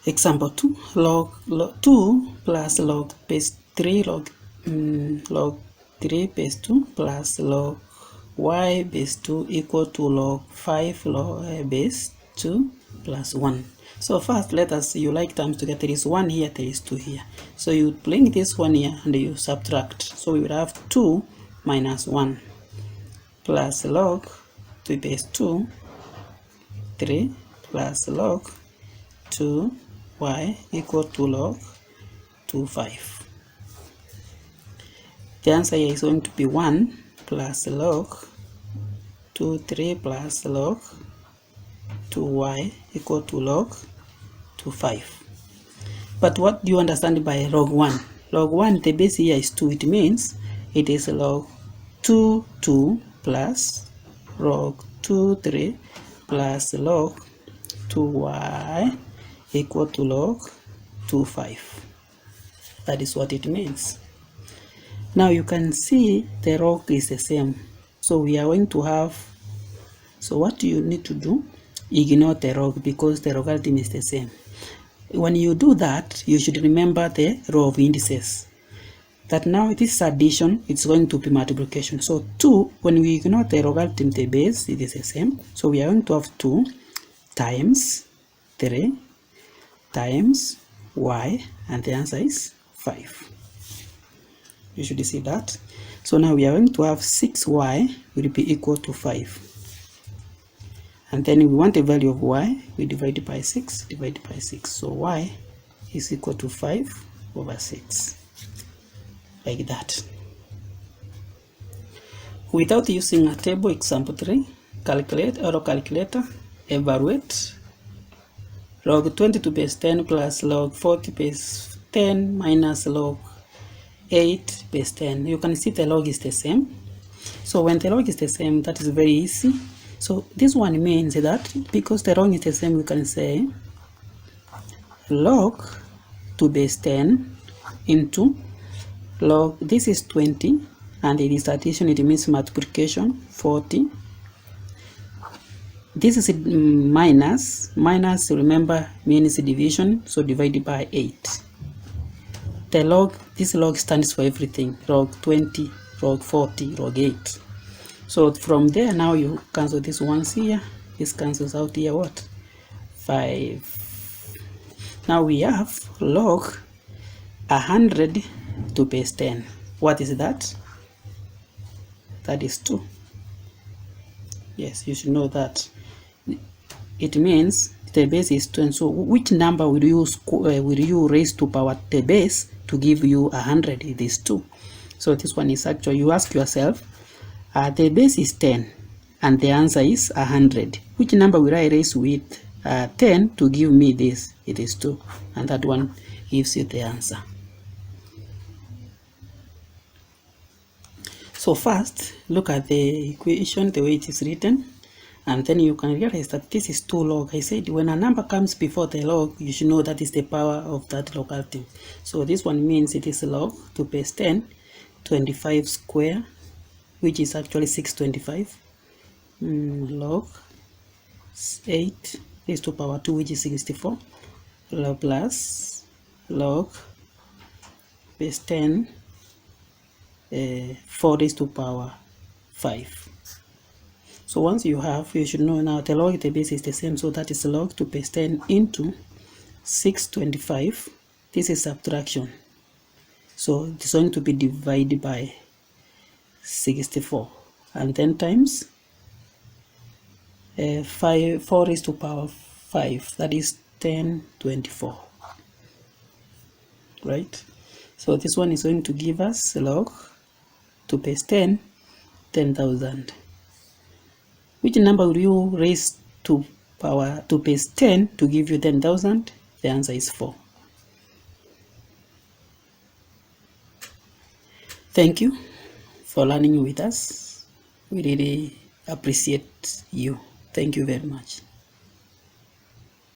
Example 2, log 2 plus log base 3 log 3 base 2 plus log y base 2 equal to log 5 log base 2 plus 1. So first, let us, you like terms together. There is 1 here, there is 2 here. So you bring this one here and you subtract. So we will have 2 minus 1 plus log 2 base 2 3 plus log 2 y equal to log 2 5. The answer here is going to be 1 plus log 2 3 plus log 2y equal to log 2 5. But what do you understand by log 1? Log 1, the base here is 2. It means it is log 2 2 plus log 2 3 plus log 2y equal to log 2 5. That is what it means. Now you can see the log is the same. So we are going to have, so what do you need to do? Ignore the log because the logarithm is the same. When you do that, you should remember the row of indices. That now this is addition, it's going to be multiplication. So 2, when we ignore the logarithm, the base, it is the same. So we are going to have 2 times 3 times y, and the answer is 5. You should see that. So now we are going to have 6y will be equal to 5. And then we want the value of y, we divide by 6, divide by 6. So y is equal to 5 over 6. Like that. Without using a table, example 3, calculate, auto calculator, evaluate log 22 base 10 plus log 40 base 10 minus log 8 base 10. You can see the log is the same. So when the log is the same, that is very easy. So this one means that because the log is the same, we can say log 2 base 10 into log, this is 20, and it is addition, it means multiplication, 40. This is minus, remember, means division, so divided by 8. The log, this log stands for everything, log 20, log 40, log 8. So from there, now you cancel this ones here, this cancels out here, what? 5. Now we have log 100 to base 10. What is that? That is 2. Yes, you should know that. It means the base is 2. And so which number will you raise to power the base to give you 100? It is 2. So this one is actually, you ask yourself, the base is 10 and the answer is 100. Which number will I raise with 10 to give me this? It is 2. And that one gives you the answer. So first, look at the equation, the way it is written, and then you can realize that this is 2 log. I said when a number comes before the log, you should know that is the power of that logarithm. So this one means it is log 2 base 10, 25 square, which is actually 625, log 8 raised to power 2, which is 64, log plus log base 10, 4 raised to power 5. So once you have, you should know now the log the base is the same, so that is log 2 base 10 into 625. This is subtraction, so it's going to be divided by 64, and then times 4 raised to power 5, that is 1024, right? So this one is going to give us log 2 base 10, 10,000. Which number will you raise to power 2 base 10 to give you 10,000? The answer is 4. Thank you for learning with us. We really appreciate you. Thank you very much.